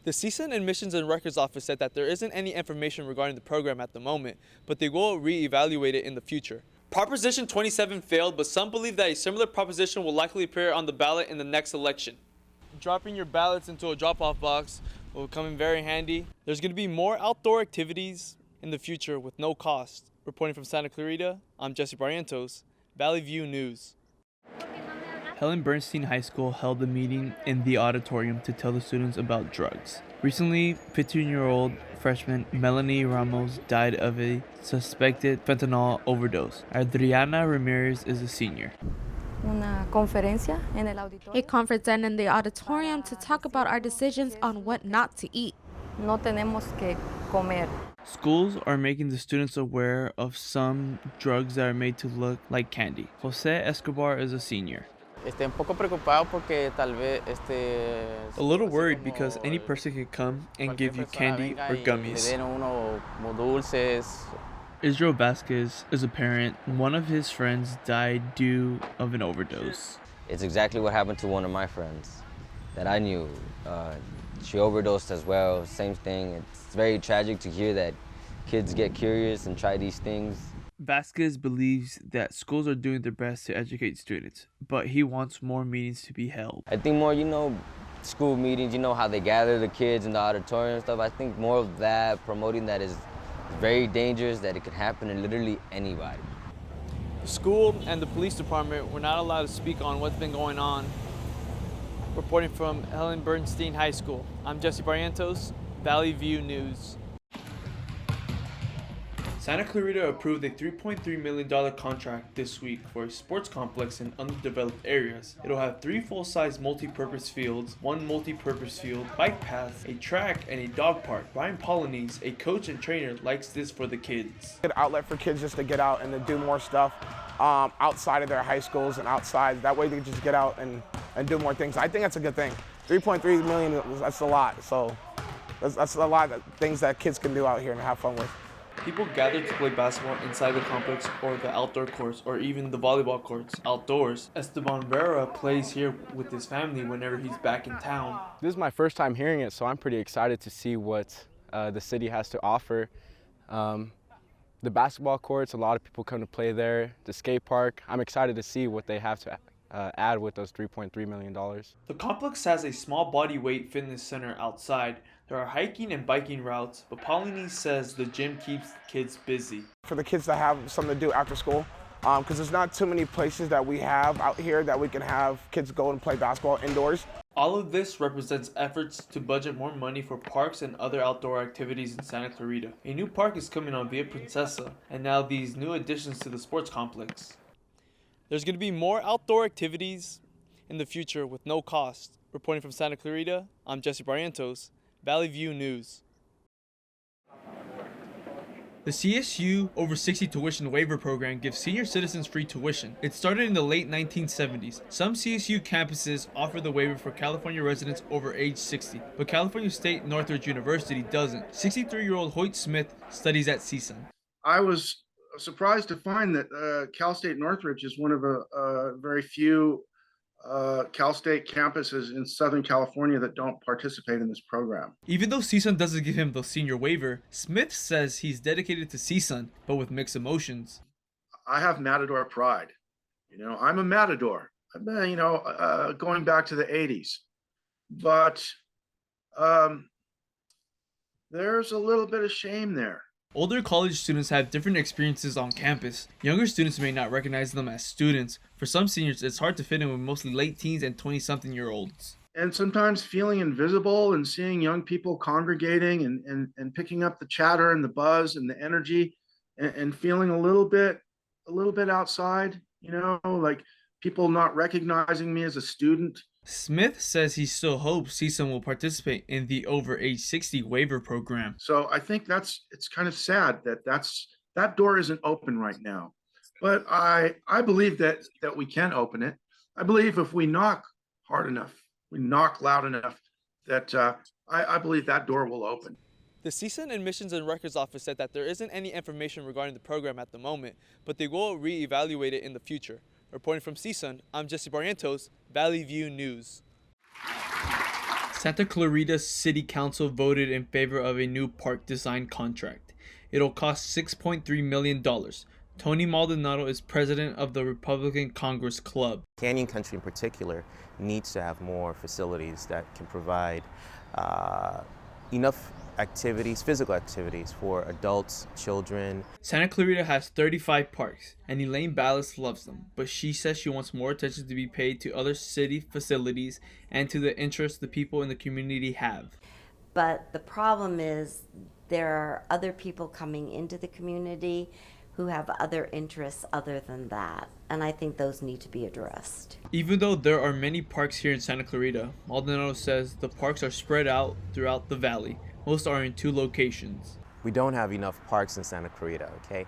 The CSUN Admissions and Records Office said that there isn't any information regarding the program at the moment, but they will re-evaluate it in the future. Proposition 27 failed, but some believe that a similar proposition will likely appear on the ballot in the next election. Dropping your ballots into a drop-off box will come in very handy. There's going to be more outdoor activities in the future with no cost. Reporting from Santa Clarita, I'm Jesse Barrientos, Valley View News. Helen Bernstein High School held a meeting in the auditorium to tell the students about drugs. Recently, 15-year-old freshman Melanie Ramos died of a suspected fentanyl overdose. Adriana Ramirez is a senior. A conference ended in the auditorium to talk about our decisions on what not to eat. No tenemos que comer. Schools are making the students aware of some drugs that are made to look like candy. Jose Escobar is a senior. Un poco preocupado porque tal vez A little worried because any person could come and give you candy or gummies. Israel Vasquez is a parent. One of his friends died due of an overdose. It's exactly what happened to one of my friends that I knew. She overdosed as well, same thing. It's very tragic to hear that kids get curious and try these things. Vasquez believes that schools are doing their best to educate students, but he wants more meetings to be held. I think more, school meetings, how they gather the kids in the auditorium and stuff. I think more of that, promoting that is very dangerous, that it could happen to literally anybody. The school and the police department were not allowed to speak on what's been going on. Reporting from Helen Bernstein High School, I'm Jesse Barrientos, Valley View News. Santa Clarita approved a $3.3 million contract this week for a sports complex in underdeveloped areas. It'll have 3 full-size multi-purpose fields, 1 multi-purpose field, bike paths, a track, and a dog park. Brian Polanese, a coach and trainer, likes this for the kids. Good outlet for kids just to get out and to do more stuff outside of their high schools and outside. That way they just get out and do more things. I think that's a good thing. 3.3 million, that's a lot. So that's a lot of things that kids can do out here and have fun with. People gather to play basketball inside the complex or the outdoor courts or even the volleyball courts outdoors. Esteban Vera plays here with his family whenever he's back in town. This is my first time hearing it, so I'm pretty excited to see what the city has to offer. The basketball courts, a lot of people come to play there. The skate park, I'm excited to see what they have to add with those $3.3 million. The complex has a small body weight fitness center outside. There are hiking and biking routes, but Polanese says the gym keeps kids busy. For the kids to have something to do after school, because there's not too many places that we have out here that we can have kids go and play basketball indoors. All of this represents efforts to budget more money for parks and other outdoor activities in Santa Clarita. A new park is coming on Via Princesa, and now these new additions to the sports complex. There's going to be more outdoor activities in the future with no cost. Reporting from Santa Clarita, I'm Jesse Barrientos, Valley View News. The CSU Over 60 Tuition Waiver Program gives senior citizens free tuition. It started in the late 1970s. Some CSU campuses offer the waiver for California residents over age 60, but California State Northridge University doesn't. 63-year-old Hoyt Smith studies at CSUN. I was surprised to find that Cal State Northridge is one of a very few Cal State campuses in Southern California that don't participate in this program. Even though CSUN doesn't give him the senior waiver, Smith says he's dedicated to CSUN, but with mixed emotions. I have Matador pride. I'm a Matador. I've been, going back to the 80s. But there's a little bit of shame there. Older college students have different experiences on campus. Younger students may not recognize them as students. For some seniors, it's hard to fit in with mostly late teens and 20-something-year-olds. And sometimes feeling invisible and seeing young people congregating and picking up the chatter and the buzz and the energy and feeling a little bit outside, like people not recognizing me as a student. Smith says he still hopes CSUN will participate in the over age 60 waiver program. So I think it's kind of sad that door isn't open right now. But I believe that we can open it. I believe if we knock hard enough, we knock loud enough, that I believe that door will open. The CSUN Admissions and Records Office said that there isn't any information regarding the program at the moment, but they will re-evaluate it in the future. Reporting from CSUN, I'm Jesse Barrientos, Valley View News. Santa Clarita City Council voted in favor of a new park design contract. It'll cost $6.3 million. Tony Maldonado is president of the Republican Congress Club. Canyon Country in particular needs to have more facilities that can provide enough activities, physical activities for adults, children. Santa Clarita has 35 parks, and Elaine Ballas loves them, but she says she wants more attention to be paid to other city facilities and to the interests the people in the community have. But the problem is there are other people coming into the community who have other interests other than that, and I think those need to be addressed. Even though there are many parks here in Santa Clarita, Maldonado says the parks are spread out throughout the valley. Most are in 2 locations. We don't have enough parks in Santa Clarita, okay?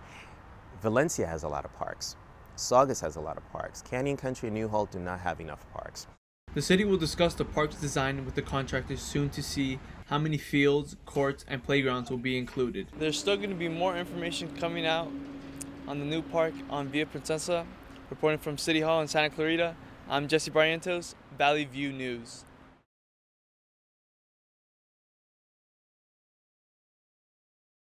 Valencia has a lot of parks. Saugus has a lot of parks. Canyon Country and New Holt do not have enough parks. The city will discuss the park's design with the contractors soon to see how many fields, courts, and playgrounds will be included. There's still going to be more information coming out on the new park on Via Princesa. Reporting from City Hall in Santa Clarita, I'm Jesse Barrientos, Valley View News.